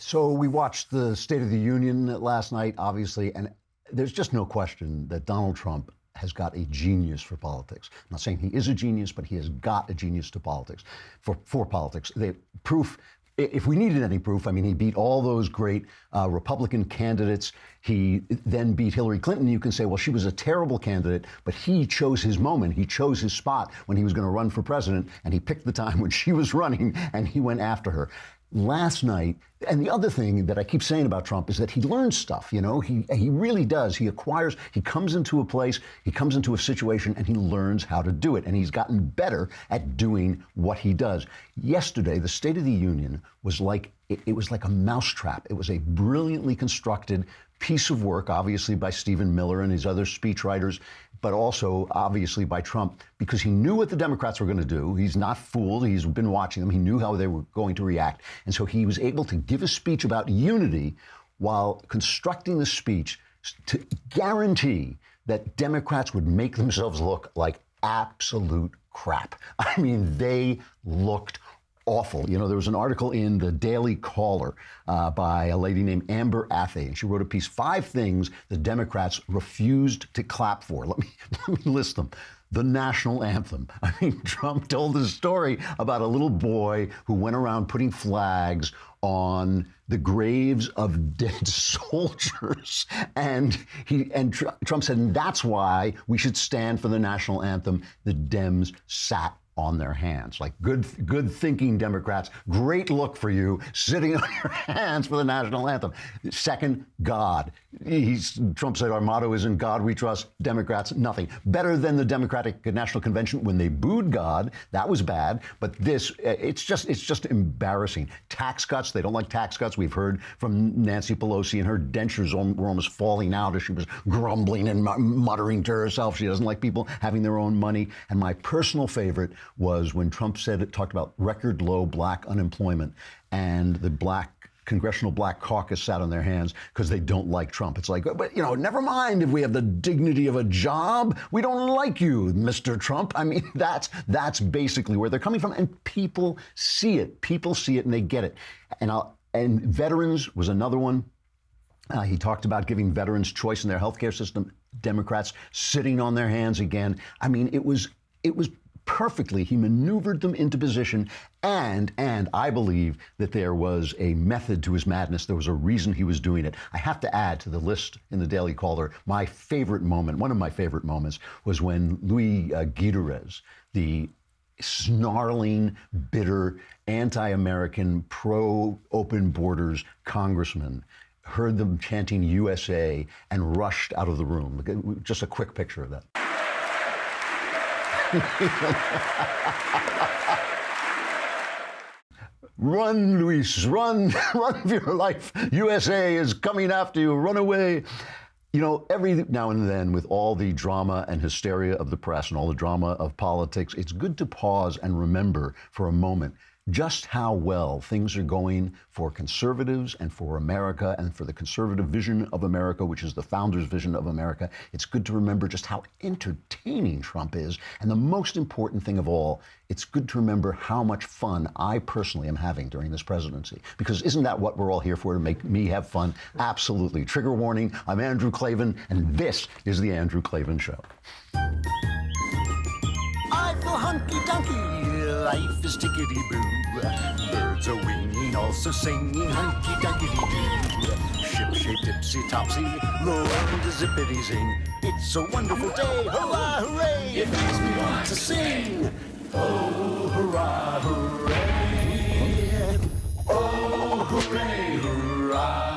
So we watched the State of the Union last night, obviously, and there's just no question that Donald Trump has got a genius for politics. I'm not saying he is a genius, but he has got a genius to politics, for politics. The proof, if we needed any proof, I mean, he beat all those great Republican candidates. He then beat Hillary Clinton. You can say, well, she was a terrible candidate, but he chose his moment. He chose his spot when he was going to run for president, and he picked the time when she was running, and he went after her. Last night, and the other thing that I keep saying about Trump is that he learns stuff, you know, he really does. He comes into a place, he comes into a situation, and he learns how to do it. And he's gotten better at doing what he does. Yesterday, the State of the Union was like, it was like a mousetrap. It was a brilliantly constructed piece of work, obviously by Stephen Miller and his other speechwriters, but also obviously by Trump, because he knew what the Democrats were going to do. He's not fooled. He's been watching them. He knew how they were going to react. And so he was able to give a speech about unity while constructing the speech to guarantee that Democrats would make themselves look like absolute crap. I mean, they looked awful. You know, there was an article in the Daily Caller by a lady named Amber Athey, and she wrote a piece, 5 things the Democrats refused to clap for. Let me list them. The National Anthem. I mean, Trump told a story about a little boy who went around putting flags on the graves of dead soldiers. And Trump said, and that's why we should stand for the National Anthem. The Dems sat on their hands. Like, good thinking, Democrats. Great look for you, sitting on your hands for the National Anthem. Second, God. Trump said our motto is in God we trust. Democrats, nothing. Better than the Democratic National Convention when they booed God. That was bad. But this, it's just embarrassing. Tax cuts. They don't like tax cuts. We've heard from Nancy Pelosi, and her dentures were almost falling out as she was grumbling and muttering to herself. She doesn't like people having their own money. And my personal favorite was when Trump talked about record low black unemployment, and the Congressional Black Caucus sat on their hands because they don't like Trump. It's like, but, you know, never mind if we have the dignity of a job. We don't like you, Mr. Trump. I mean, that's basically where they're coming from. And people see it. People see it and they get it. And veterans was another one. He talked about giving veterans choice in their healthcare system. Democrats sitting on their hands again. I mean, it was perfectly. He maneuvered them into position, and I believe that there was a method to his madness. There was a reason he was doing it. I have to add to the list in the Daily Caller, my favorite moment, one of my favorite moments, was when Louis Guiterres, the snarling, bitter, anti-American, pro-open borders congressman, heard them chanting USA and rushed out of the room. Just a quick picture of that. Run, Luis, run for your life. USA is coming after you. Run away. You know, every now and then, with all the drama and hysteria of the press and all the drama of politics, it's good to pause and remember for a moment just how well things are going for conservatives and for America and for the conservative vision of America, which is the founders' vision of America. It's good to remember just how entertaining Trump is. And the most important thing of all, it's good to remember how much fun I personally am having during this presidency. Because isn't that what we're all here for, to make me have fun? Absolutely. Trigger warning, I'm Andrew Klavan, and this is The Andrew Klavan Show. I feel hunky-dunky. Life is tickety-boo. Birds are winging, also singing hunky-dunky-doo. Ship-shape, tipsy-topsy, low and zippity-zing. It's a wonderful day, hurrah, hooray! It makes me want to sing. Oh, hurrah, hooray! Oh, hooray, hurrah!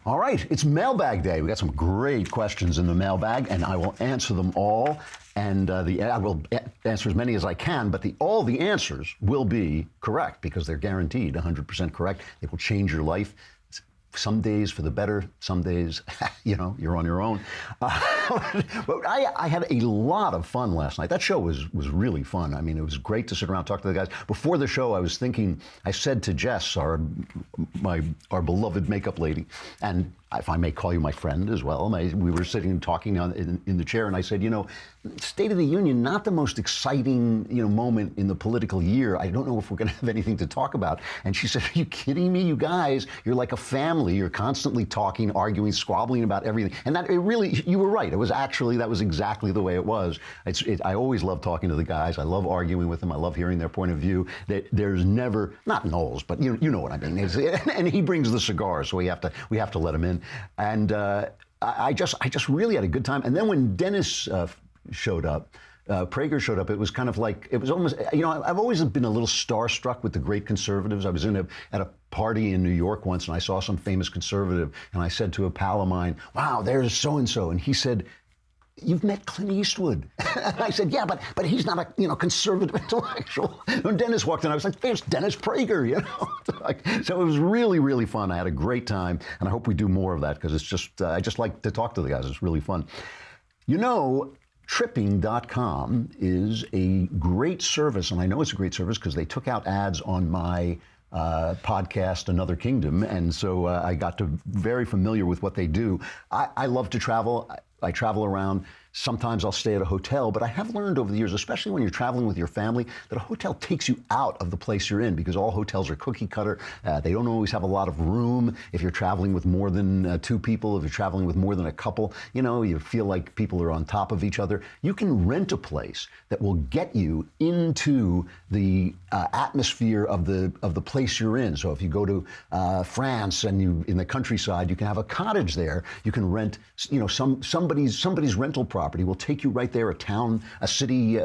All right, it's Mailbag Day. We got some great questions in the mailbag, and I will answer them all. And I will answer as many as I can, but all the answers will be correct because they're guaranteed 100% correct. They will change your life. Some days for the better, some days, you know, you're on your own. But I had a lot of fun last night. That show was really fun. I mean, it was great to sit around and talk to the guys. Before the show, I was thinking, I said to Jess, our beloved makeup lady, and if I may call you my friend as well, we were sitting and talking in the chair, and I said, State of the Union, not the most exciting, moment in the political year. I don't know if we're going to have anything to talk about. And she said, are you kidding me? You guys, you're like a family. You're constantly talking, arguing, squabbling about everything. And you were right. That was exactly the way it was. I always love talking to the guys. I love arguing with them. I love hearing their point of view. There's never, not Knowles, but you know what I mean. And he brings the cigars, so we have to let him in. And I just really had a good time. And then when Dennis showed up, Prager showed up, it was kind of like, it was almost, I've always been a little starstruck with the great conservatives. I was at a party in New York once, and I saw some famous conservative, and I said to a pal of mine, wow, there's so-and-so. And he said, you've met Clint Eastwood. And I said, yeah, but he's not a conservative intellectual. When Dennis walked in, I was like, there's Dennis Prager, So it was really, really fun. I had a great time, and I hope we do more of that, because it's just, I just like to talk to the guys. It's really fun. Tripping.com is a great service, and I know it's a great service because they took out ads on my podcast, Another Kingdom, and so I got to very familiar with what they do. I love to travel. I travel around. Sometimes I'll stay at a hotel, but I have learned over the years, especially when you're traveling with your family, that a hotel takes you out of the place you're in, because all hotels are cookie cutter. They don't always have a lot of room. If you're traveling with more than two people, if you're traveling with more than a couple, you feel like people are on top of each other. You can rent a place that will get you into the atmosphere of the place you're in. So if you go to France and you in the countryside, you can have a cottage there. You can rent, somebody's rental property will take you right there, a city,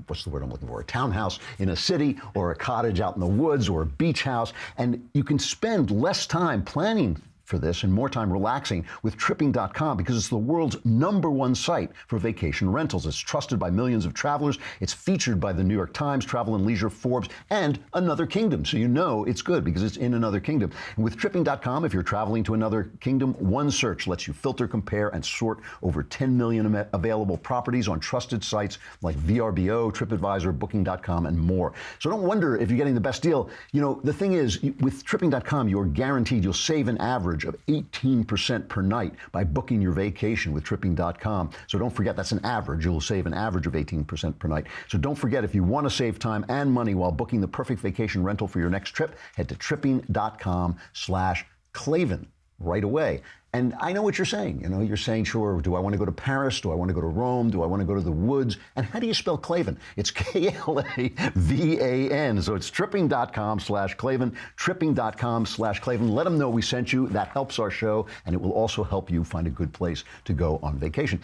what's the word I'm looking for? A townhouse in a city, or a cottage out in the woods, or a beach house. And you can spend less time planning for this and more time relaxing with Tripping.com, because it's the world's #1 site for vacation rentals. It's trusted by millions of travelers. It's featured by the New York Times, Travel and Leisure, Forbes, and Another Kingdom. So it's good because it's in Another Kingdom. And with Tripping.com, if you're traveling to another kingdom, one search lets you filter, compare, and sort over 10 million available properties on trusted sites like VRBO, TripAdvisor, Booking.com, and more. So don't wonder if you're getting the best deal. The thing is, with Tripping.com, you're guaranteed you'll save an average of 18% per night by booking your vacation with Tripping.com. So don't forget, that's an average. You'll save an average of 18% per night. So don't forget, if you want to save time and money while booking the perfect vacation rental for your next trip, head to Tripping.com/Klavan right away. And I know what you're saying. You're saying, sure, do I want to go to Paris? Do I want to go to Rome? Do I want to go to the woods? And how do you spell Klavan? It's Klavan. So it's Tripping.com/Klavan, Tripping.com/Klavan. Let them know we sent you. That helps our show, and it will also help you find a good place to go on vacation.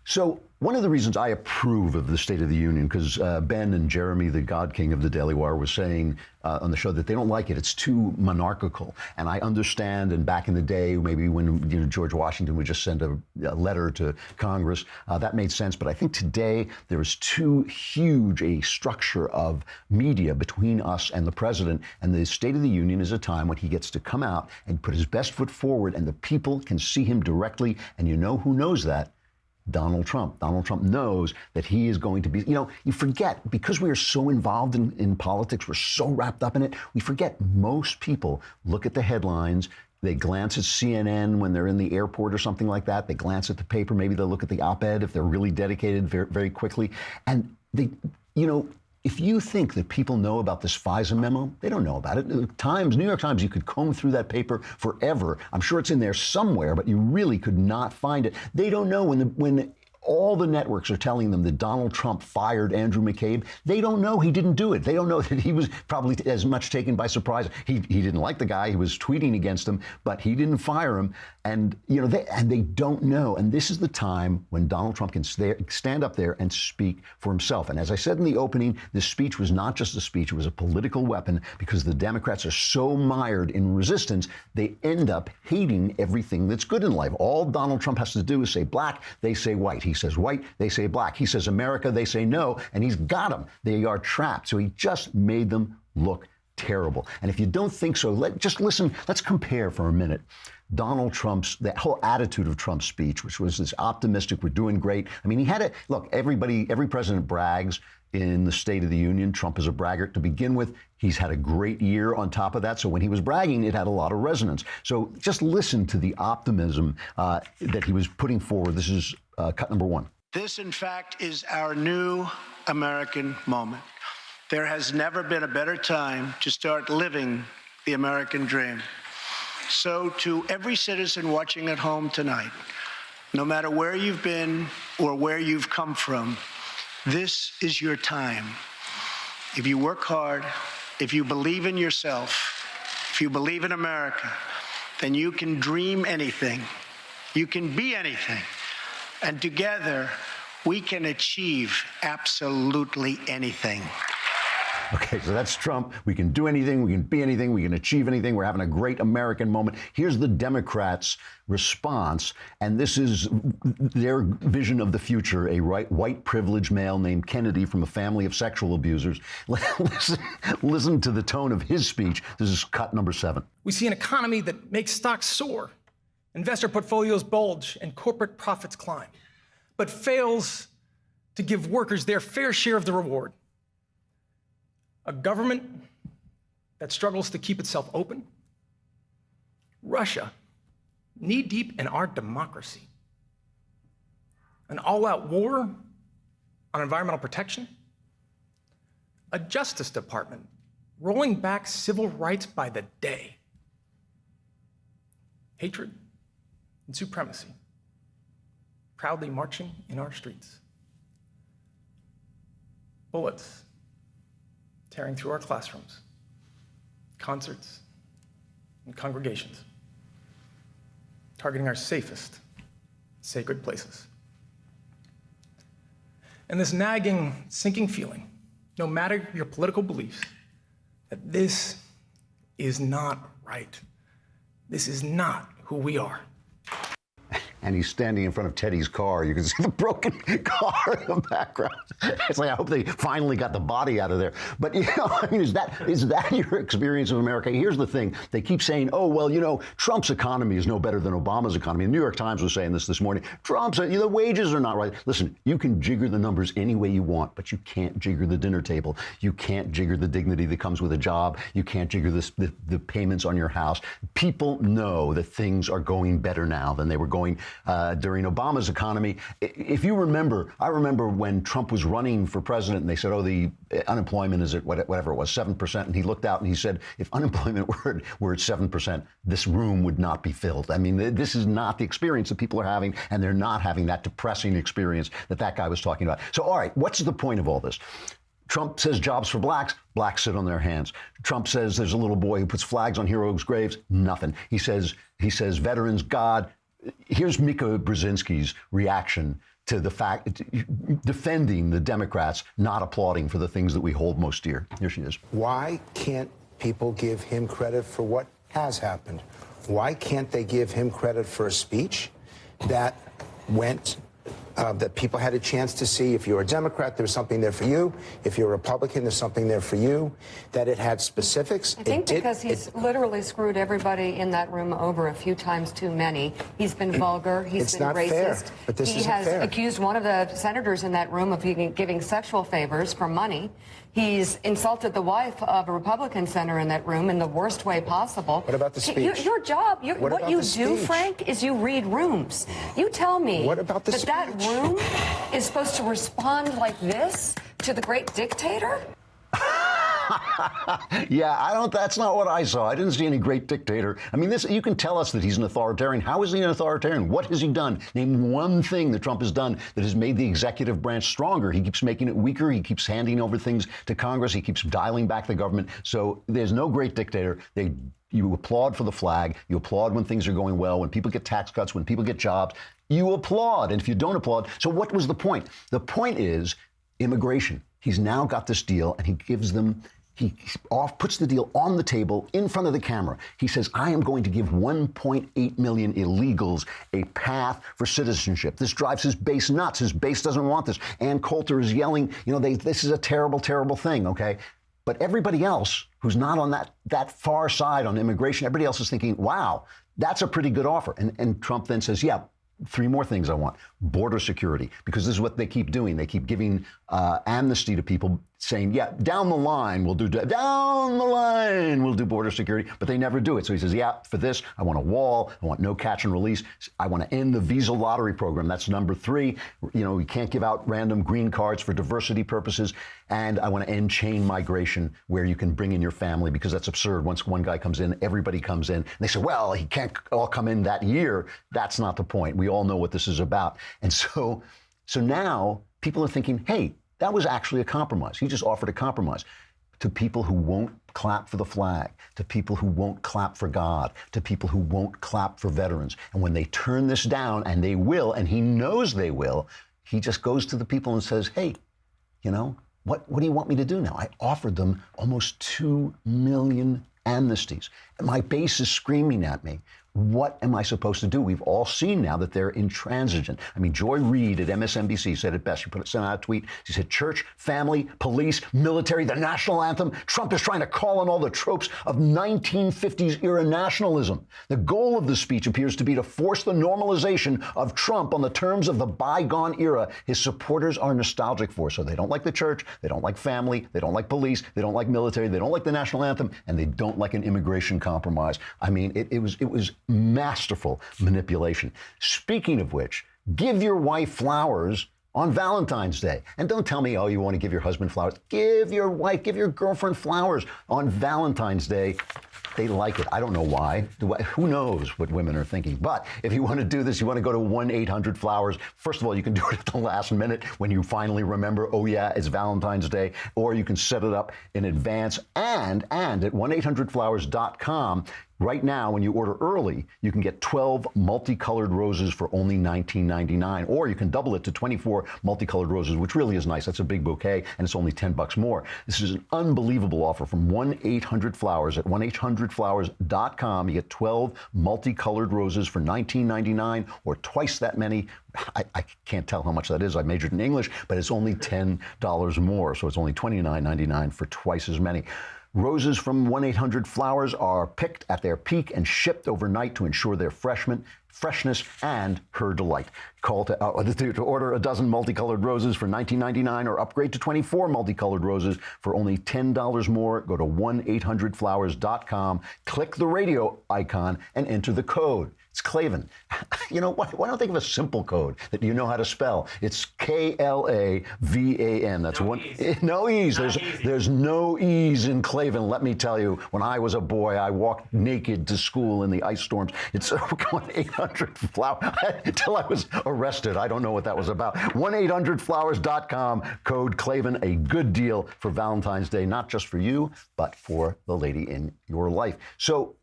So one of the reasons I approve of the State of the Union, because Ben and Jeremy, the God King of the Daily Wire, was saying on the show that they don't like it. It's too monarchical. And I understand, and back in the day, maybe when George Washington would just send a letter to Congress, that made sense. But I think today there is too huge a structure of media between us and the president. And the State of the Union is a time when he gets to come out and put his best foot forward, and the people can see him directly. And you know who knows that? Donald Trump. Donald Trump knows that he is going to be, you forget, because we are so involved in politics, we're so wrapped up in it, we forget most people look at the headlines, they glance at CNN when they're in the airport or something like that, they glance at the paper, maybe they'll look at the op-ed if they're really dedicated very, very quickly. And they, if you think that people know about this FISA memo, they don't know about it. New York Times, you could comb through that paper forever. I'm sure it's in there somewhere, but you really could not find it. They don't know when all the networks are telling them that Donald Trump fired Andrew McCabe. They don't know he didn't do it. They don't know that he was probably as much taken by surprise. He didn't like the guy. He was tweeting against him, but he didn't fire him. And they don't know. And this is the time when Donald Trump can stand up there and speak for himself. And as I said in the opening, this speech was not just a speech. It was a political weapon, because the Democrats are so mired in resistance, they end up hating everything that's good in life. All Donald Trump has to do is say black, they say white. He says white, they say black. He says America, they say no, and he's got them. They are trapped. So he just made them look terrible. And if you don't think so, just listen. Let's compare for a minute Donald Trump's, that whole attitude of Trump's speech, which was this optimistic, we're doing great. I mean, he had it. Look, every president brags in the State of the Union. Trump is a braggart to begin with. He's had a great year on top of that. So when he was bragging, it had a lot of resonance. So just listen to the optimism that he was putting forward. This is cut number one. This, in fact, is our new American moment. There has never been a better time to start living the American dream. So to every citizen watching at home tonight, no matter where you've been or where you've come from, this is your time. If you work hard, if you believe in yourself, if you believe in America, then you can dream anything. You can be anything. And together, we can achieve absolutely anything. Okay, so that's Trump. We can do anything, we can be anything, we can achieve anything. We're having a great American moment. Here's the Democrats' response, and this is their vision of the future. A white privileged male named Kennedy from a family of sexual abusers. Listen to the tone of his speech. This is cut number 7. We see an economy that makes stocks soar, investor portfolios bulge, and corporate profits climb, but fails to give workers their fair share of the reward. A government that struggles to keep itself open. Russia, knee-deep in our democracy. An all-out war on environmental protection. A Justice Department rolling back civil rights by the day. Hatred and supremacy proudly marching in our streets. Bullets tearing through our classrooms, concerts, and congregations, targeting our safest, sacred places. And this nagging, sinking feeling, no matter your political beliefs, that this is not right. This is not who we are. And he's standing in front of Teddy's car. You can see the broken car in the background. It's like, I hope they finally got the body out of there. But, you know, I mean, is that your experience of America? Here's the thing. They keep saying, oh, well, you know, Trump's economy is no better than Obama's economy. The New York Times was saying this morning. The wages are not right. Listen, you can jigger the numbers any way you want, but you can't jigger the dinner table. You can't jigger the dignity that comes with a job. You can't jigger the payments on your house. People know that things are going better now than they were going during Obama's economy. If you remember, I remember when Trump was running for president and they said, oh, the unemployment is at whatever it was, 7%. And he looked out and he said, if unemployment were at 7%, this room would not be filled. I mean, this is not the experience that people are having, and they're not having that depressing experience that guy was talking about. So, all right, what's the point of all this? Trump says jobs for blacks sit on their hands. Trump says there's a little boy who puts flags on heroes' graves, nothing. He says veterans, God. Here's Mika Brzezinski's reaction to the fact, defending the Democrats, not applauding for the things that we hold most dear. Here she is. Why can't people give him credit for what has happened? Why can't they give him credit for a speech that went that people had a chance to see? If you're a Democrat, there's something there for you. If you're a Republican, there's something there for you. That it had specifics. I think because he's literally screwed everybody in that room over a few times too many. He's been vulgar. He's been racist. Fair, but this he has accused one of the senators in that room of giving sexual favors for money. He's insulted the wife of a Republican senator in that room in the worst way possible. What about the speech? Your job, what you do, Frank, is you read rooms. You tell me that room is supposed to respond like this to the great dictator? Yeah, that's not what I saw. I didn't see any great dictator. I mean, you can tell us that he's an authoritarian. How is he an authoritarian? What has he done? Name one thing that Trump has done that has made the executive branch stronger. He keeps making it weaker. He keeps handing over things to Congress. He keeps dialing back the government. So there's no great dictator. You applaud for the flag. You applaud when things are going well, when people get tax cuts, when people get jobs. You applaud. And if you don't applaud, so what was the point? The point is immigration. He's now got this deal, and he gives them. He puts the deal on the table in front of the camera. He says, I am going to give 1.8 million illegals a path for citizenship. This drives his base nuts. His base doesn't want this. Ann Coulter is yelling, this is a terrible, terrible thing, okay? But everybody else who's not on that far side on immigration, everybody else is thinking, wow, that's a pretty good offer. And Trump then says, yeah, three more things I want. Border security, because this is what they keep doing. They keep giving amnesty to people saying, yeah, down the line we'll do border security, but they never do it. So he says, yeah, for this, I want a wall. I want no catch and release. I want to end the visa lottery program. That's number 3. You know, we can't give out random green cards for diversity purposes. And I want to end chain migration where you can bring in your family, because that's absurd. Once one guy comes in, everybody comes in. And they say, well, he can't all come in that year. That's not the point. We all know what this is about. And so now people are thinking, hey, that was actually a compromise. He just offered a compromise to people who won't clap for the flag, to people who won't clap for God, to people who won't clap for veterans. And when they turn this down, and they will, and he knows they will, he just goes to the people and says, hey, you know, what do you want me to do now? I offered them almost 2 million amnesties. And my base is screaming at me. What am I supposed to do? We've all seen now that they're intransigent. I mean, Joy Reid at MSNBC said it best. She sent out a tweet. She said, church, family, police, military, the national anthem. Trump is trying to call on all the tropes of 1950s era nationalism. The goal of the speech appears to be to force the normalization of Trump on the terms of the bygone era his supporters are nostalgic for. So they don't like the church, they don't like family, they don't like police, they don't like military, they don't like the national anthem, and they don't like an immigration compromise. I mean, it was masterful manipulation. Speaking of which, give your wife flowers on Valentine's Day. And don't tell me, oh, you want to give your husband flowers. Give your wife, give your girlfriend flowers on Valentine's Day. They like it. I don't know why. Who knows what women are thinking? But if you want to do this, you want to go to 1-800-Flowers. First of all, you can do it at the last minute when you finally remember, oh yeah, it's Valentine's Day. Or you can set it up in advance. And at 1-800-Flowers.com, right now, when you order early, you can get 12 multicolored roses for only $19.99, or you can double it to 24 multicolored roses, which really is nice. That's a big bouquet, and it's only $10 more. This is an unbelievable offer from 1-800-Flowers. At 1-800-Flowers.com, you get 12 multicolored roses for $19.99, or twice that many. I can't tell how much that is. I majored in English, but it's only $10 more, so it's only $29.99 for twice as many. Roses from 1-800-Flowers are picked at their peak and shipped overnight to ensure their freshness and her delight. Call to order a dozen multicolored roses for $19.99 or upgrade to 24 multicolored roses for only $10 more. Go to 1-800-Flowers.com, click the radio icon, and enter the code. It's Klavan. You know, why don't they give a simple code that you know how to spell? It's Klavan. That's no E's. There's no E's in Klavan. Let me tell you, when I was a boy, I walked naked to school in the ice storms. It's 1-800-Flowers until I was arrested. I don't know what that was about. 1-800-Flowers.com, code Klavan, a good deal for Valentine's Day, not just for you, but for the lady in your life. So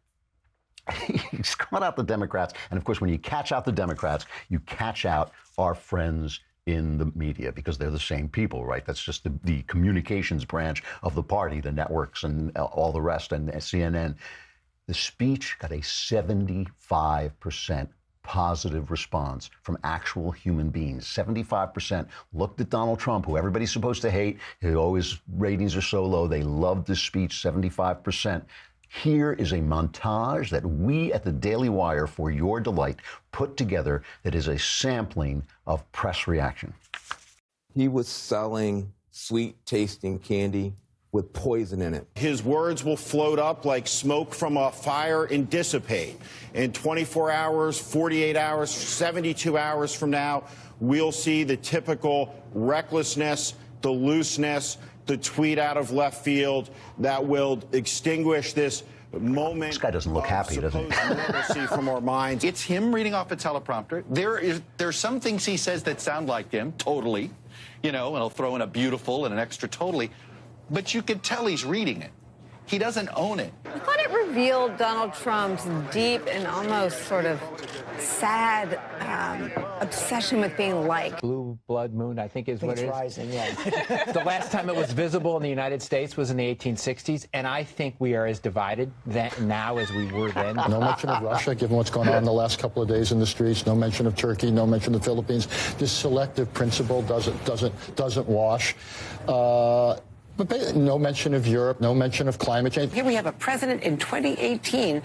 he's caught out the Democrats. And of course, when you catch out the Democrats, you catch out our friends in the media, because they're the same people, right? That's just the communications branch of the party, the networks and all the rest, and CNN. The speech got a 75% positive response from actual human beings. 75% looked at Donald Trump, who everybody's supposed to hate. His ratings are so low. They loved this speech, 75%. Here is a montage that we at the Daily Wire, for your delight, put together that is a sampling of press reaction. He was selling sweet-tasting candy with poison in it. His words will float up like smoke from a fire and dissipate. In 24 hours, 48 hours, 72 hours from now, we'll see the typical recklessness, the looseness, the tweet out of left field that will extinguish this moment. This guy doesn't look happy, does he? Normalcy from our minds. It's him reading off a teleprompter. There's some things he says that sound like him, totally, you know, and he'll throw in a beautiful and an extra totally, but you can tell he's reading it. He doesn't own it. I thought it revealed Donald Trump's deep and almost sort of sad obsession with being liked. Blue blood moon, I think is what it is. Rising, yeah. The last time it was visible in the United States was in the 1860s, and I think we are as divided now as we were then. No mention of Russia, given what's going on the last couple of days in the streets. No mention of Turkey. No mention of the Philippines. This selective principle doesn't wash. But no mention of Europe, no mention of climate change. Here we have a president in 2018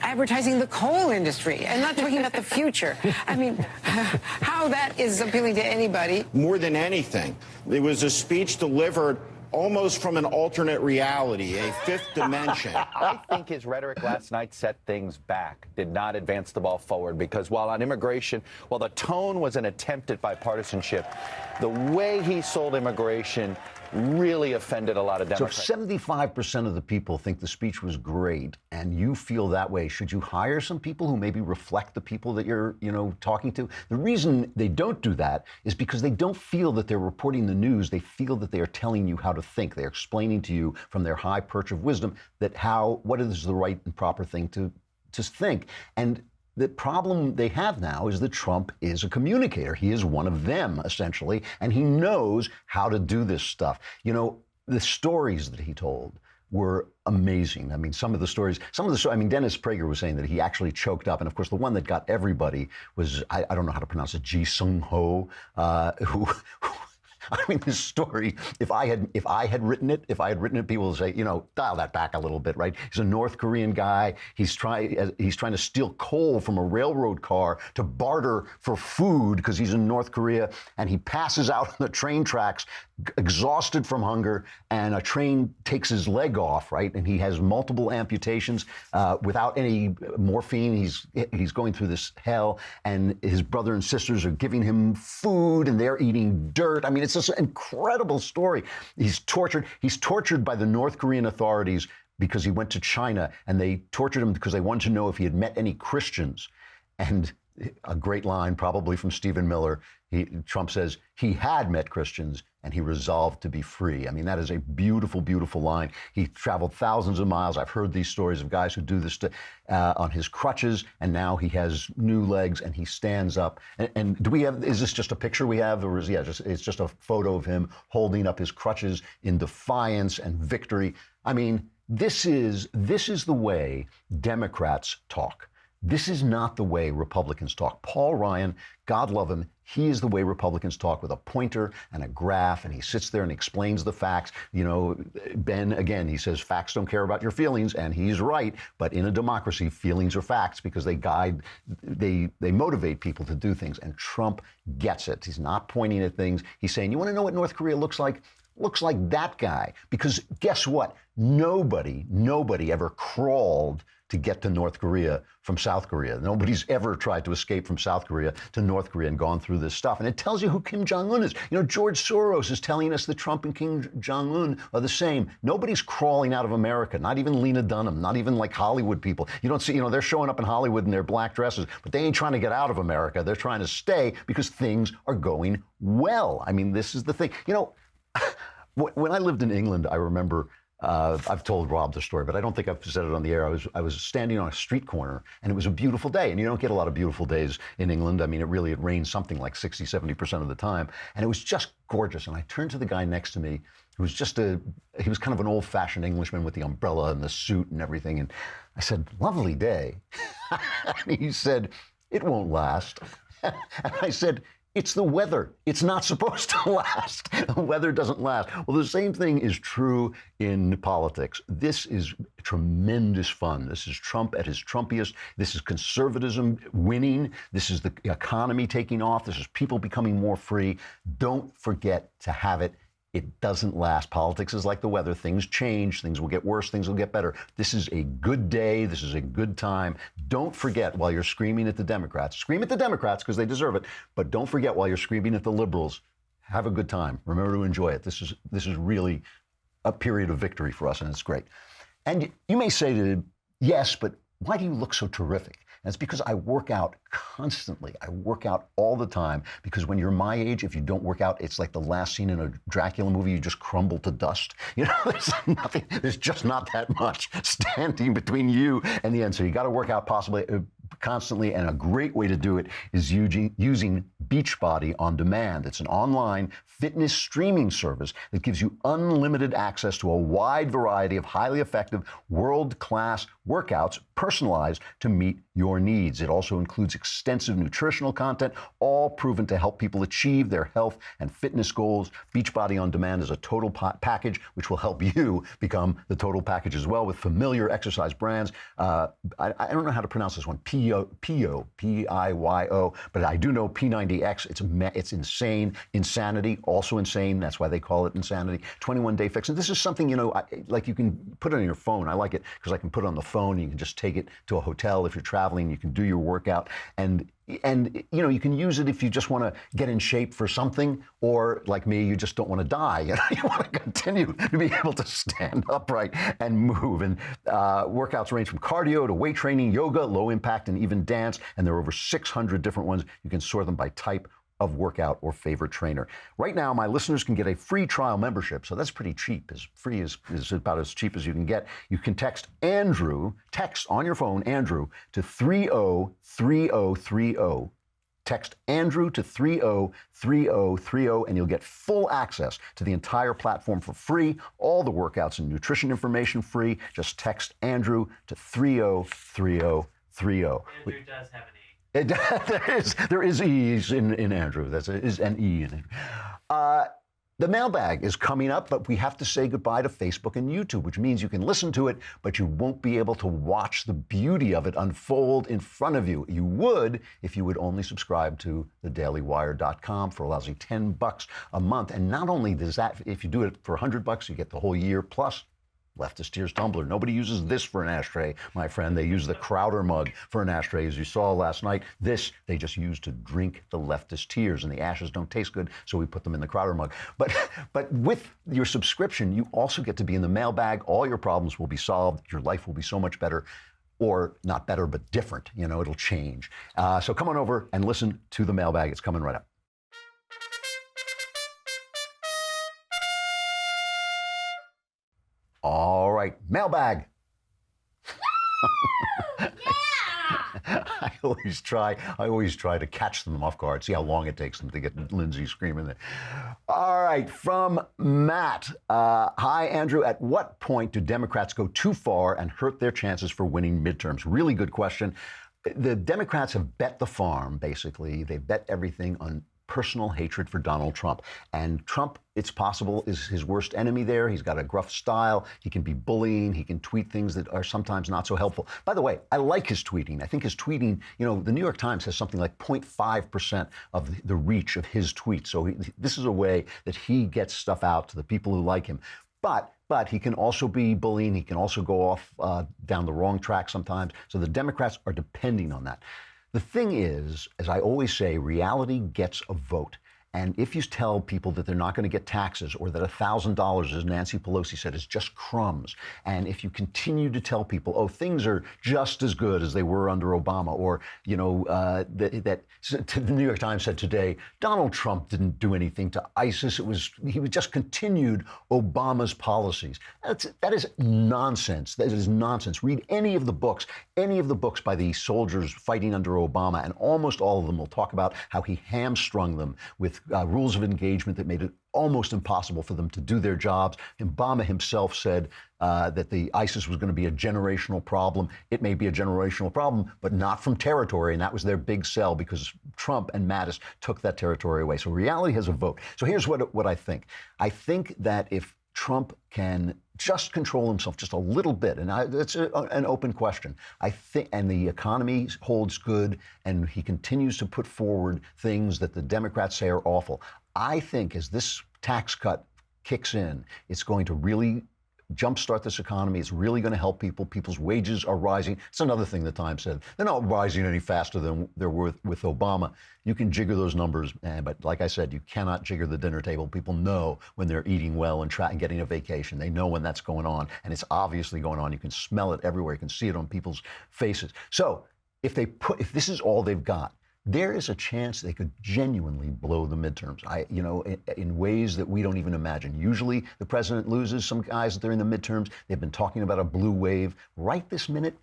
advertising the coal industry and not talking about the future. I mean, how that is appealing to anybody. More than anything, it was a speech delivered almost from an alternate reality, a fifth dimension. I think his rhetoric last night set things back, did not advance the ball forward, because while on immigration, while the tone was an attempt at bipartisanship, the way he sold immigration really offended a lot of Democrats. So if 75% of the people think the speech was great and you feel that way, should you hire some people who maybe reflect the people that you're, talking to? The reason they don't do that is because they don't feel that they're reporting the news. They feel that they are telling you how to think. They're explaining to you from their high perch of wisdom that what is the right and proper thing to think. And the problem they have now is that Trump is a communicator. He is one of them, essentially, and he knows how to do this stuff. The stories that he told were amazing. I mean, some of the stories, Dennis Prager was saying that he actually choked up. And of course, the one that got everybody was, I don't know how to pronounce it, Seong-ho, who I mean, this story, if I had written it, people would say, dial that back a little bit, right? He's a North Korean guy. He's trying to steal coal from a railroad car to barter for food because he's in North Korea, and he passes out on the train tracks, exhausted from hunger, and a train takes his leg off, right? And he has multiple amputations without any morphine. He's going through this hell, and his brother and sisters are giving him food, and they're eating dirt. I mean, it's this incredible story. He's tortured by the North Korean authorities because he went to China, and they tortured him because they wanted to know if he had met any Christians. And a great line, probably from Stephen Miller, Trump says he had met Christians and he resolved to be free. I mean, that is a beautiful, beautiful line. He traveled thousands of miles. I've heard these stories of guys who do this on his crutches, and now he has new legs and he stands up. And is this just a picture we have, or it's just a photo of him holding up his crutches in defiance and victory? I mean, this is the way Democrats talk. This is not the way Republicans talk. Paul Ryan, God love him, he is the way Republicans talk, with a pointer and a graph, and he sits there and explains the facts. Ben, again, he says facts don't care about your feelings, and he's right. But in a democracy, feelings are facts because they motivate people to do things. And Trump gets it. He's not pointing at things. He's saying, you want to know what North Korea looks like? Looks like that guy. Because guess what? Nobody ever crawled to get to North Korea from South Korea. Nobody's ever tried to escape from South Korea to North Korea and gone through this stuff. And it tells you who Kim Jong-un is. George Soros is telling us that Trump and Kim Jong-un are the same. Nobody's crawling out of America, not even Lena Dunham, not even like Hollywood people. You don't see, they're showing up in Hollywood in their black dresses, but they ain't trying to get out of America. They're trying to stay because things are going well. I mean, this is the thing. When I lived in England, I remember, I've told Rob the story, but I don't think I've said it on the air. I was standing on a street corner, and it was a beautiful day. And you don't get a lot of beautiful days in England. I mean, it rains something like 60, 70% of the time. And it was just gorgeous. And I turned to the guy next to me, who was he was kind of an old-fashioned Englishman with the umbrella and the suit and everything. And I said, lovely day. And he said, it won't last. And I said, it's the weather. It's not supposed to last. The weather doesn't last. Well, the same thing is true in politics. This is tremendous fun. This is Trump at his Trumpiest. This is conservatism winning. This is the economy taking off. This is people becoming more free. Don't forget to have it. It doesn't last. Politics is like the weather. Things change. Things will get worse. Things will get better. This is a good day. This is a good time. Don't forget, while you're screaming at the Democrats, scream at the Democrats because they deserve it, but don't forget, while you're screaming at the liberals, have a good time. Remember to enjoy it. This is really a period of victory for us, and it's great. And you may say to, yes, but why do you look so terrific? And it's because I work out constantly. I work out all the time, because when you're my age, if you don't work out, it's like the last scene in a Dracula movie. You just crumble to dust. There's just not that much standing between you and the end. So you got to work out constantly, and a great way to do it is using Beachbody on demand. It's an online fitness streaming service that gives you unlimited access to a wide variety of highly effective, world-class workouts personalized to meet your needs. It also includes extensive nutritional content, all proven to help people achieve their health and fitness goals. Beachbody on Demand is a total package, which will help you become the total package as well, with familiar exercise brands. I don't know how to pronounce this one, P-I-Y-O, but I do know P90X. It's insane. Insanity, also insane. That's why they call it Insanity. 21-day fix. And this is something, you know, like you can put it on your phone. I like it because I can put it on the phone. You can just take it to a hotel if you're traveling. You can do your workout. And you know, you can use it if you just want to get in shape for something, or like me, you just don't want to die. You know, you want to continue to be able to stand upright and move. And workouts range from cardio to weight training, yoga, low impact, and even dance. And there are over 600 different ones. You can sort them by type of workout or favorite trainer. Right now, my listeners can get a free trial membership, so that's pretty cheap. As free is about as cheap as you can get. You can text Andrew, text on your phone, Andrew, to 303030. Text Andrew to 303030, and you'll get full access to the entire platform for free. All the workouts and nutrition information free. Just text Andrew to 303030. Andrew does have an E. There is E's in Andrew. Is an E in it. The mailbag is coming up, but we have to say goodbye to Facebook and YouTube, which means you can listen to it, but you won't be able to watch the beauty of it unfold in front of you. You would if you would only subscribe to thedailywire.com for a lousy $10 a month. And not only does that, if you do it for $100, you get the whole year plus Leftist Tears tumbler. Nobody uses this for an ashtray, my friend. They use the Crowder mug for an ashtray, as you saw last night. This, they just use to drink the Leftist Tears, and the ashes don't taste good, so we put them in the Crowder mug. But with your subscription, you also get to be in the mailbag. All your problems will be solved. Your life will be so much better. Or not better, but different. You know, it'll change. So come on over and listen to the mailbag. It's coming right up. All right, mailbag. I always try to catch them off guard, see how long it takes them to get Lindsay screaming there. All right, from Matt. Hi, Andrew. At what point do Democrats go too far and hurt their chances for winning midterms? Really good question. The Democrats have bet the farm, basically. They bet everything on personal hatred for Donald Trump. And Trump, it's possible, is his worst enemy there. He's got a gruff style. He can be bullying. He can tweet things that are sometimes not so helpful. By the way, I like his tweeting. I think his tweeting, you know, the New York Times has something like 0.5% of the reach of his tweets. So this is a way that he gets stuff out to the people who like him. But he can also be bullying. He can also go off down the wrong track sometimes. So the Democrats are depending on that. The thing is, as I always say, reality gets a vote. And if you tell people that they're not going to get taxes, or that $1,000, as Nancy Pelosi said, is just crumbs, and if you continue to tell people, oh, things are just as good as they were under Obama, or, you know, that the New York Times said today, Donald Trump didn't do anything to ISIS. He just continued Obama's policies. That is nonsense. That is nonsense. Read any of the books by the soldiers fighting under Obama, and almost all of them will talk about how he hamstrung them with rules of engagement that made it almost impossible for them to do their jobs. Obama himself said that the ISIS was going to be a generational problem. It may be a generational problem, but not from territory. And that was their big sell, because Trump and Mattis took that territory away. So reality has a vote. So here's what I think. I think that if Trump can just control himself just a little bit, and it's an open question, I think, and the economy holds good, and he continues to put forward things that the Democrats say are awful, I think as this tax cut kicks in, it's going to really jumpstart this economy. It's really going to help people. People's wages are rising. It's another thing the Times said. They're not rising any faster than they were with Obama. You can jigger those numbers, but like I said, you cannot jigger the dinner table. People know when they're eating well and getting a vacation. They know when that's going on, and it's obviously going on. You can smell it everywhere. You can see it on people's faces. So if this is all they've got, there is a chance they could genuinely blow the midterms, in ways that we don't even imagine. Usually the president loses some guys that they're in the midterms. They've been talking about a blue wave. Right this minute,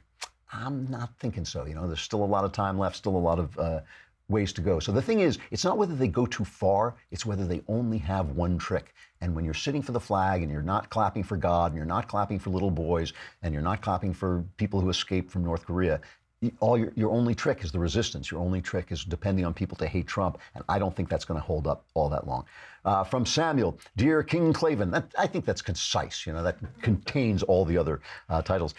I'm not thinking so. There's still a lot of time left, still a lot of ways to go. So the thing is, it's not whether they go too far, it's whether they only have one trick. And when you're sitting for the flag and you're not clapping for God and you're not clapping for little boys and you're not clapping for people who escaped from North Korea, your only trick is the resistance. Your only trick is depending on people to hate Trump. And I don't think that's going to hold up all that long. From Samuel, Dear King Klavan, I think that's concise. That contains all the other titles.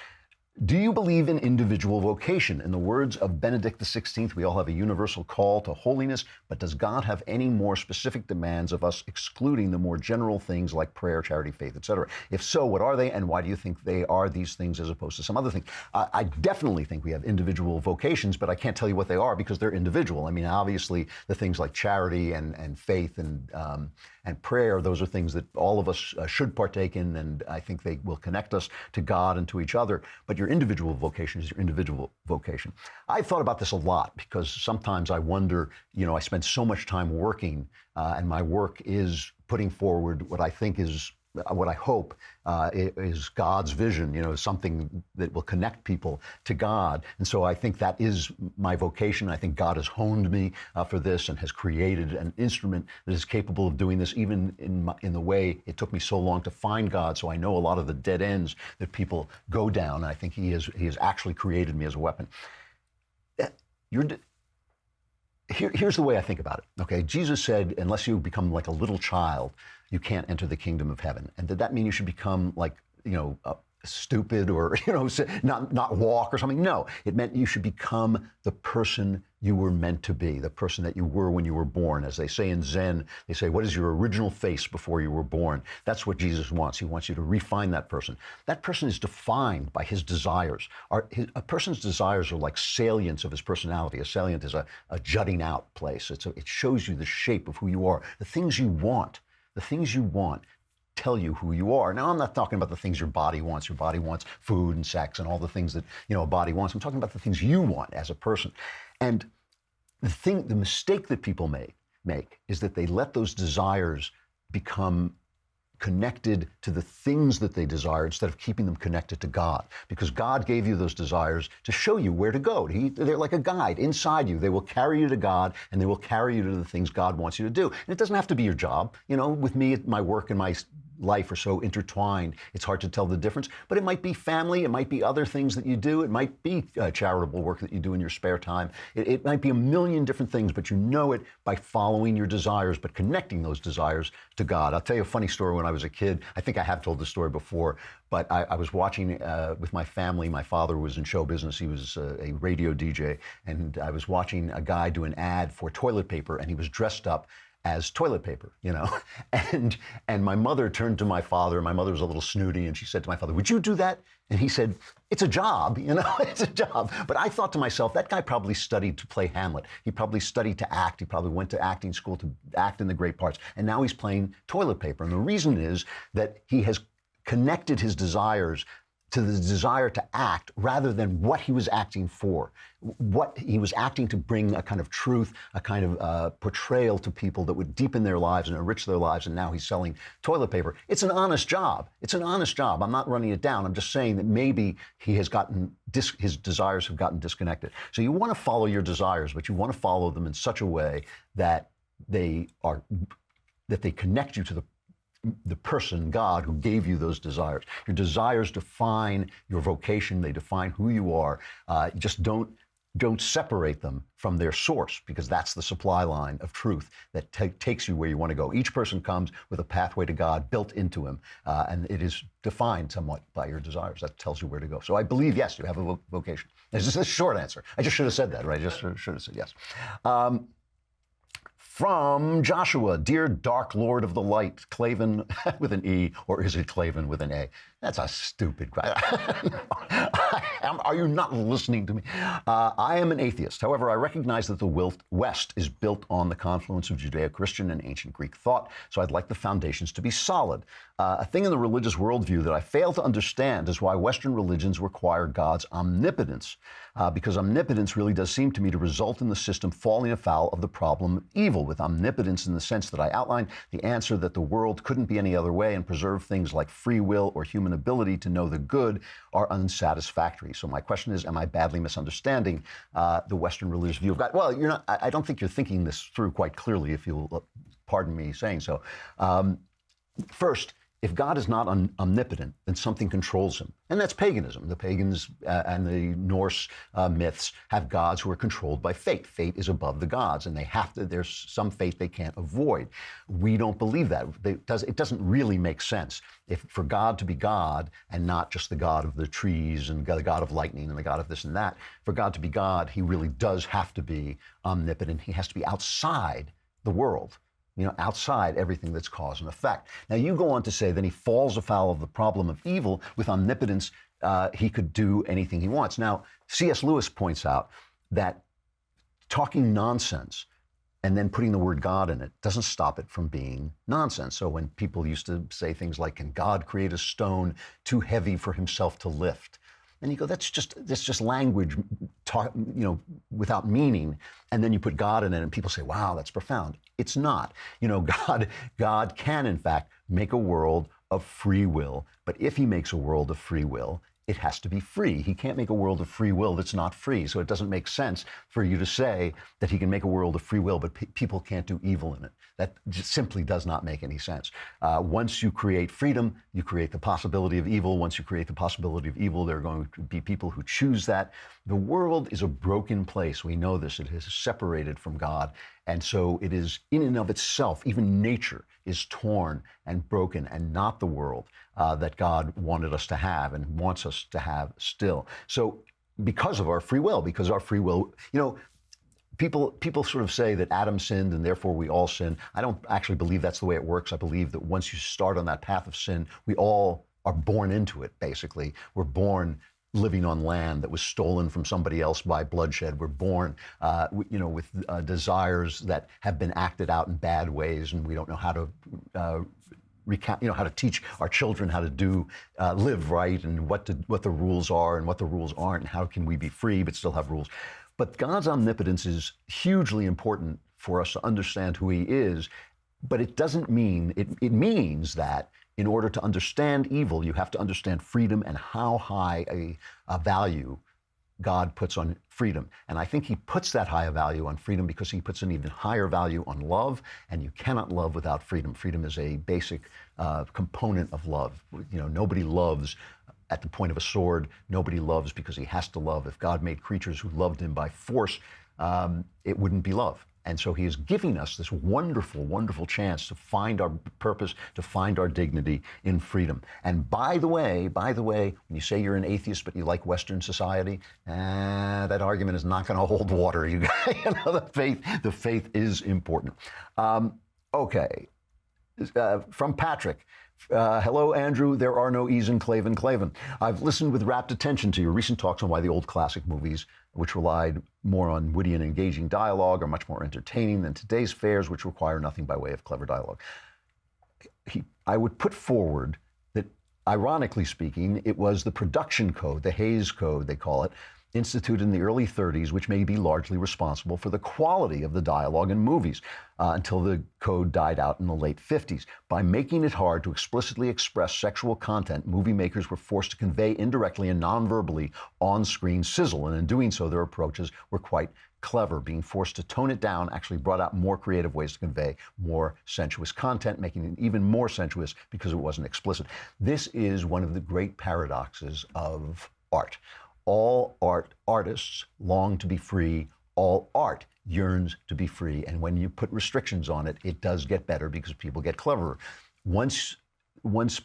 Do you believe in individual vocation? In the words of Benedict XVI, we all have a universal call to holiness, but does God have any more specific demands of us, excluding the more general things like prayer, charity, faith, etc.? If so, what are they, and why do you think they are these things as opposed to some other things? I definitely think we have individual vocations, but I can't tell you what they are because they're individual. I mean, obviously, the things like charity and faith and prayer, those are things that all of us should partake in, and I think they will connect us to God and to each other. But your individual vocation is your individual vocation. I've thought about this a lot because sometimes I wonder, I spend so much time working, and my work is putting forward what I think is, what I hope is God's vision, something that will connect people to God. And so I think that is my vocation. I think God has honed me for this and has created an instrument that is capable of doing this, even in the way it took me so long to find God. So I know a lot of the dead ends that people go down. I think he has actually created me as a weapon. Here's the way I think about it, okay? Jesus said, unless you become like a little child, you can't enter the kingdom of heaven. And did that mean you should become like, stupid or, not walk or something? No, it meant you should become the person you were meant to be, the person that you were when you were born. As they say in Zen, they say, what is your original face before you were born? That's what Jesus wants. He wants you to refine that person. That person is defined by his desires. A person's desires are like salients of his personality. A salient is a jutting out place. It shows you the shape of who you are. The things you want tell you who you are. Now, I'm not talking about the things your body wants. Your body wants food and sex and all the things that, a body wants. I'm talking about the things you want as a person. And the mistake that people make is that they let those desires become connected to the things that they desire instead of keeping them connected to God. Because God gave you those desires to show you where to go. They're like a guide inside you. They will carry you to God, and they will carry you to the things God wants you to do. And it doesn't have to be your job. With me, my work and my life are so intertwined, it's hard to tell the difference. But it might be family, it might be other things that you do, it might be charitable work that you do in your spare time. It might be a million different things, but you know it by following your desires, but connecting those desires to God. I'll tell you a funny story. When I was a kid, I think I have told this story before, but I was watching with my family. My father was in show business. He was a radio DJ, and I was watching a guy do an ad for toilet paper, and he was dressed up as toilet paper, and my mother turned to my father. My mother was a little snooty, and she said to my father, would you do that? And he said, it's a job, it's a job. But I thought to myself, that guy probably studied to play Hamlet. He probably studied to act. He probably went to acting school to act in the great parts. And now he's playing toilet paper. And the reason is that he has connected his desires to the desire to act rather than what he was acting for. What he was acting to bring a kind of truth, a kind of portrayal to people that would deepen their lives and enrich their lives, and now he's selling toilet paper. It's an honest job. It's an honest job. I'm not running it down. I'm just saying that maybe he has his desires have gotten disconnected. So you want to follow your desires, but you want to follow them in such a way that they connect you to the person, God, who gave you those desires. Your desires define your vocation. They define who you are. Just don't separate them from their source, because that's the supply line of truth that takes you where you want to go. Each person comes with a pathway to God built into him, and it is defined somewhat by your desires. That tells you where to go. So I believe, yes, you have a vocation. It's just a short answer. I just should have said that, right? I just should have said yes. From Joshua, Dear Dark Lord of the Light, Klavan with an E, or is it Klavan with an A? That's a stupid question. Are you not listening to me? I am an atheist. However, I recognize that the West is built on the confluence of Judeo-Christian and ancient Greek thought, so I'd like the foundations to be solid. A thing in the religious worldview that I fail to understand is why Western religions require God's omnipotence, because omnipotence really does seem to me to result in the system falling afoul of the problem of evil. With omnipotence in the sense that I outlined, the answer that the world couldn't be any other way and preserve things like free will or human human ability to know the good are unsatisfactory. So my question is, am I badly misunderstanding the Western religious view of God? Well, you're not. I don't think you're thinking this through quite clearly, if you'll pardon me saying so. First, if God is not omnipotent, then something controls him. And that's paganism. The pagans and the Norse myths have gods who are controlled by fate. Fate is above the gods, and there's some fate they can't avoid. We don't believe that. It doesn't really make sense for God to be God and not just the God of the trees and the God of lightning and the God of this and that. For God to be God, he really does have to be omnipotent. He has to be outside the world. Outside everything that's cause and effect. Now, you go on to say then he falls afoul of the problem of evil. With omnipotence, he could do anything he wants. Now, C.S. Lewis points out that talking nonsense and then putting the word God in it doesn't stop it from being nonsense. So when people used to say things like, can God create a stone too heavy for himself to lift? And you go, that's just language, without meaning. And then you put God in it, and people say, "Wow, that's profound." It's not. God can in fact make a world of free will. But if he makes a world of free will, it has to be free. He can't make a world of free will that's not free. So it doesn't make sense for you to say that he can make a world of free will, but people can't do evil in it. That just simply does not make any sense. Once you create freedom, you create the possibility of evil. Once you create the possibility of evil, there are going to be people who choose that. The world is a broken place. We know this. It is separated from God. And so it is in and of itself, even nature is torn and broken, and not the world that God wanted us to have and wants us to have still. So because of our free will, people sort of say that Adam sinned and therefore we all sin. I don't actually believe that's the way it works. I believe that once you start on that path of sin, we all are born into it, basically. We're born living on land that was stolen from somebody else by bloodshed. We're born, with desires that have been acted out in bad ways, and we don't know how to how to teach our children how to live right, and what the rules are and what the rules aren't, and how can we be free but still have rules. But God's omnipotence is hugely important for us to understand who he is, but it doesn't mean, it means that in order to understand evil, you have to understand freedom and how high a value God puts on freedom. And I think he puts that high a value on freedom because he puts an even higher value on love, and you cannot love without freedom. Freedom is a basic component of love. Nobody loves at the point of a sword. Nobody loves because he has to love. If God made creatures who loved him by force, it wouldn't be love. And so he is giving us this wonderful, wonderful chance to find our purpose, to find our dignity in freedom. And by the way, when you say you're an atheist but you like Western society, that argument is not going to hold water. The faith is important. Okay, from Patrick. Hello, Andrew. There are no E's in Klavan. I've listened with rapt attention to your recent talks on why the old classic movies, which relied more on witty and engaging dialogue, are much more entertaining than today's fares, which require nothing by way of clever dialogue. I would put forward that, ironically speaking, it was the production code, the Hays Code, they call it, instituted in the early 30s, which may be largely responsible for the quality of the dialogue in movies until the code died out in the late 50s. By making it hard to explicitly express sexual content, movie makers were forced to convey indirectly and non-verbally on-screen sizzle, and in doing so, their approaches were quite clever. Being forced to tone it down actually brought out more creative ways to convey more sensuous content, making it even more sensuous because it wasn't explicit. This is one of the great paradoxes of art. All artists long to be free. All art yearns to be free. And when you put restrictions on it, it does get better because people get cleverer. Once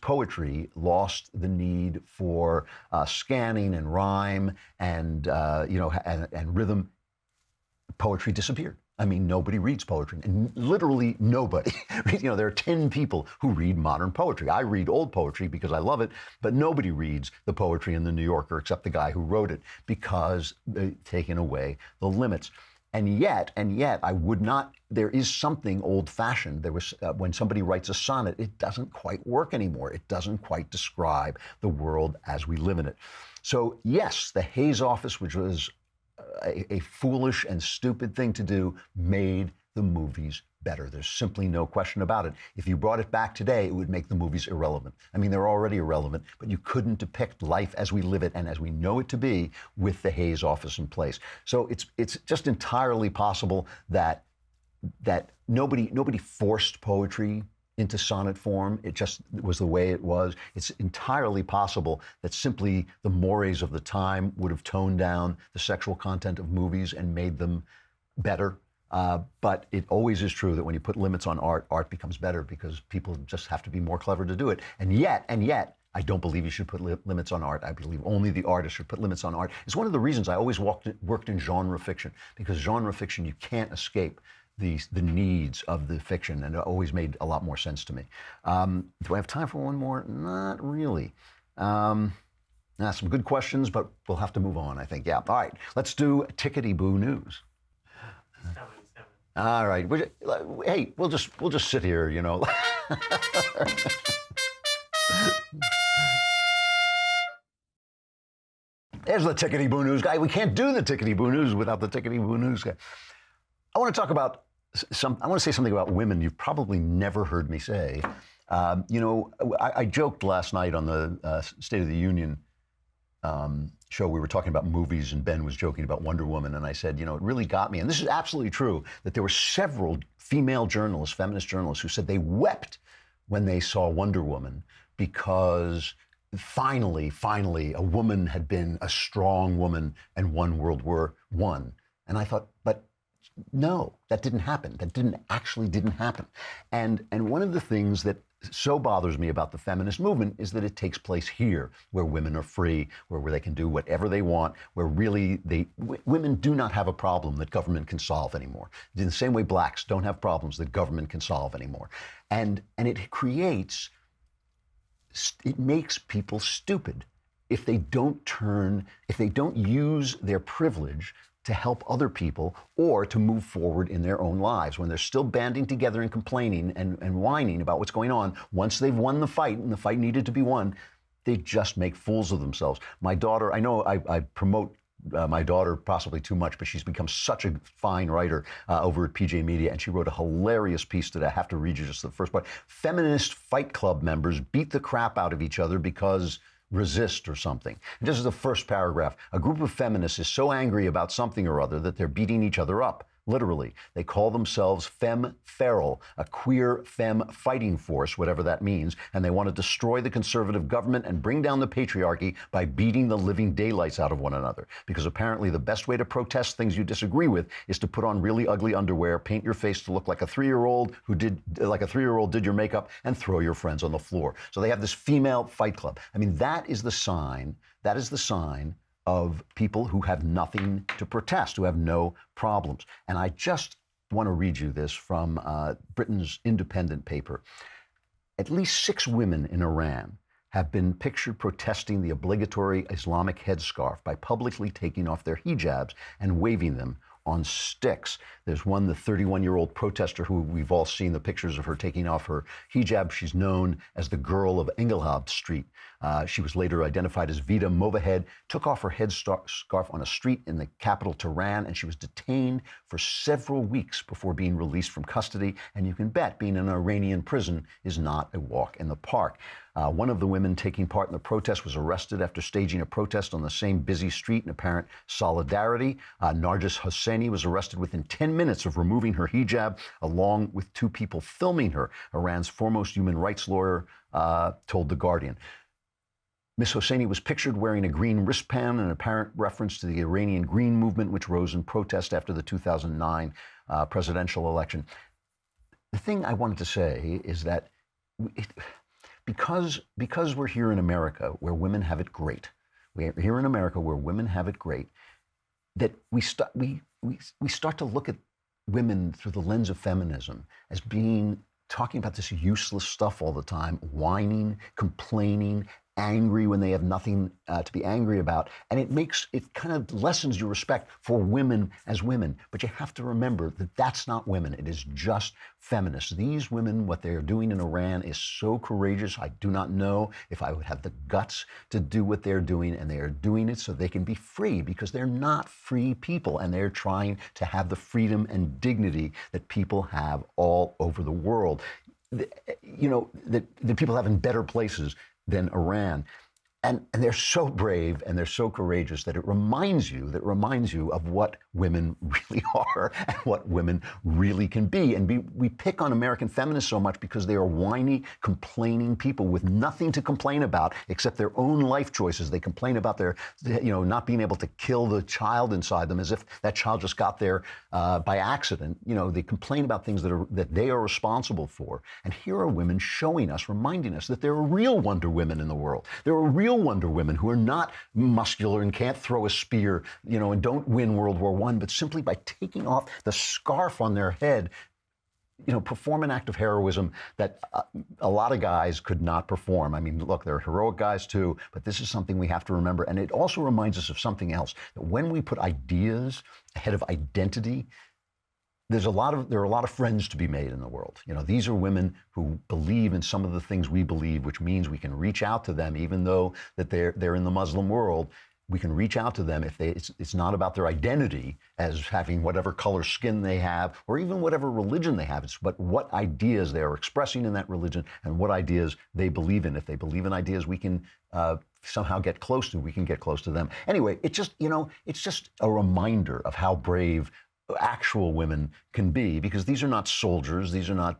poetry lost the need for scanning and rhyme and rhythm, poetry disappeared. I mean, nobody reads poetry, and literally nobody. There are 10 people who read modern poetry. I read old poetry because I love it, but nobody reads the poetry in the New Yorker except the guy who wrote it because they've taken away the limits. And yet, I would not, there is something old-fashioned. There was, when somebody writes a sonnet, it doesn't quite work anymore. It doesn't quite describe the world as we live in it. So yes, the Hays Office, which was a foolish and stupid thing to do, made the movies better. There's simply no question about it. If you brought it back today, it would make the movies irrelevant. I mean, they're already irrelevant, but you couldn't depict life as we live it and as we know it to be with the Hayes office in place. So it's just entirely possible that nobody forced poetry into sonnet form. It just was the way it was. It's entirely possible that simply the mores of the time would have toned down the sexual content of movies and made them better. But it always is true that when you put limits on art, art becomes better because people just have to be more clever to do it. And yet, I don't believe you should put limits on art. I believe only the artist should put limits on art. It's one of the reasons I always worked in genre fiction, because genre fiction, you can't escape the needs of the fiction, and it always made a lot more sense to me. Do I have time for one more? Not really. Some good questions, but we'll have to move on, I think. Yeah. All right. Let's do Tickety-Boo News. All right. Hey, we'll just sit here, you know. There's the Tickety-Boo News guy. We can't do the Tickety-Boo News without the Tickety-Boo News guy. I want to talk about I want to say something about women you've probably never heard me say. I joked last night on the State of the Union show. We were talking about movies, and Ben was joking about Wonder Woman, and I said, it really got me, and this is absolutely true, that there were several female journalists, feminist journalists, who said they wept when they saw Wonder Woman because finally, a woman had been a strong woman and won World War I. And I thought, but no, that didn't happen. That didn't happen. And one of the things that so bothers me about the feminist movement is that it takes place here, where women are free, where they can do whatever they want, where really women do not have a problem that government can solve anymore. In the same way blacks don't have problems that government can solve anymore. And it makes people stupid if they don't use their privilege to help other people or to move forward in their own lives. When they're still banding together and complaining and whining about what's going on, once they've won the fight, and the fight needed to be won, they just make fools of themselves. My daughter, I know I promote my daughter possibly too much, but she's become such a fine writer over at PJ Media, and she wrote a hilarious piece that I have to read you just the first part. Feminist Fight Club members beat the crap out of each other because resist or something. And this is the first paragraph. A group of feminists is so angry about something or other that they're beating each other up. Literally, they call themselves Femme Feral, a queer femme fighting force, whatever that means, and they want to destroy the conservative government and bring down the patriarchy by beating the living daylights out of one another. Because apparently the best way to protest things you disagree with is to put on really ugly underwear, paint your face to look like a 3-year-old did your makeup, and throw your friends on the floor. So they have this female fight club. I mean, that is the sign of people who have nothing to protest, who have no problems. And I just want to read you this from Britain's Independent paper. At least 6 women in Iran have been pictured protesting the obligatory Islamic headscarf by publicly taking off their hijabs and waving them on sticks. There's one, the 31-year-old protester who we've all seen the pictures of her taking off her hijab. She's known as the Girl of Engelhard Street. She was later identified as Vida Movahed, took off her headscarf on a street in the capital, Tehran, and she was detained for several weeks before being released from custody. And you can bet being in an Iranian prison is not a walk in the park. One of the women taking part in the protest was arrested after staging a protest on the same busy street in apparent solidarity. Narges Hosseini was arrested within 10 minutes of removing her hijab, along with 2 people filming her, Iran's foremost human rights lawyer told The Guardian. Ms. Hosseini was pictured wearing a green wristband, an apparent reference to the Iranian Green Movement, which rose in protest after the 2009 presidential election. The thing I wanted to say is that because we're here in America where women have it great, that we start to look at women through the lens of feminism as being talking about this useless stuff all the time, whining, complaining, angry when they have nothing to be angry about. And it kind of lessens your respect for women as women. But you have to remember that that's not women. It is just feminists. These women, what they're doing in Iran is so courageous. I do not know if I would have the guts to do what they're doing, and they are doing it so they can be free, because they're not free people, and they're trying to have the freedom and dignity that people have all over the world. You know, that people have in better places than Iran. And they're so brave and they're so courageous that it reminds you of what women really are and what women really can be. And we pick on American feminists so much because they are whiny, complaining people with nothing to complain about except their own life choices. They complain about their, not being able to kill the child inside them as if that child just got there by accident. They complain about things that they are responsible for. And here are women showing us, reminding us that there are real Wonder Women in the world. There are real Wonder Women who are not muscular and can't throw a spear, and don't win World War I, but simply by taking off the scarf on their head, perform an act of heroism that a lot of guys could not perform. I mean, look, there are heroic guys too, but this is something we have to remember. And it also reminds us of something else, that when we put ideas ahead of identity, there are a lot of friends to be made in the world. These are women who believe in some of the things we believe, which means we can reach out to them, even though that they're in the Muslim world. We can reach out to them if it's not about their identity as having whatever color skin they have, or even whatever religion they have. It's but what ideas they are expressing in that religion and what ideas they believe in. If they believe in ideas we can somehow get close to, we can get close to them. Anyway, it's just a reminder of how brave actual women can be, because these are not soldiers, these are not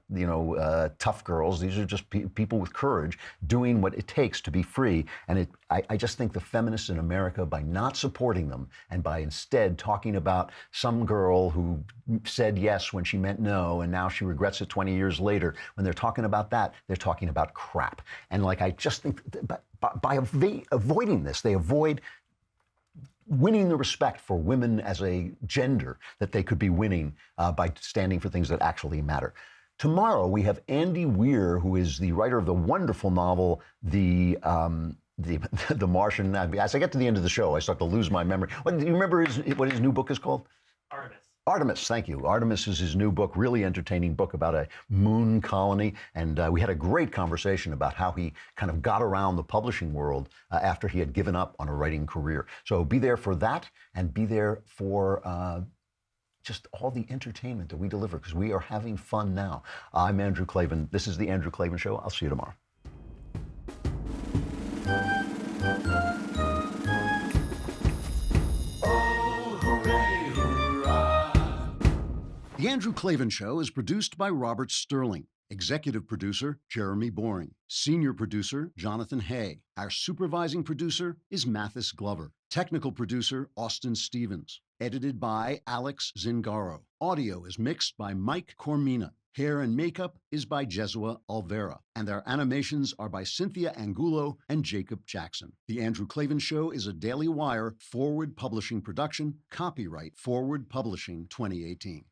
tough girls, these are just people with courage doing what it takes to be free. And I just think the feminists in America, by not supporting them and by instead talking about some girl who said yes when she meant no and now she regrets it 20 years later, when they're talking about that, they're talking about crap. And I just think by avoiding this, they avoid winning the respect for women as a gender that they could be winning by standing for things that actually matter. Tomorrow we have Andy Weir, who is the writer of the wonderful novel, The Martian. As I get to the end of the show, I start to lose my memory. Do you remember what his new book is called? Artemis, thank you. Artemis is his new book, really entertaining book about a moon colony. And we had a great conversation about how he kind of got around the publishing world after he had given up on a writing career. So be there for that, and be there for just all the entertainment that we deliver, because we are having fun now. I'm Andrew Klavan. This is The Andrew Klavan Show. I'll see you tomorrow. The Andrew Klavan Show is produced by Robert Sterling. Executive producer, Jeremy Boring. Senior producer, Jonathan Hay. Our supervising producer is Mathis Glover. Technical producer, Austin Stevens. Edited by Alex Zingaro. Audio is mixed by Mike Cormina. Hair and makeup is by Jesua Alvera. And our animations are by Cynthia Angulo and Jacob Jackson. The Andrew Klavan Show is a Daily Wire Forward Publishing production. Copyright Forward Publishing 2018.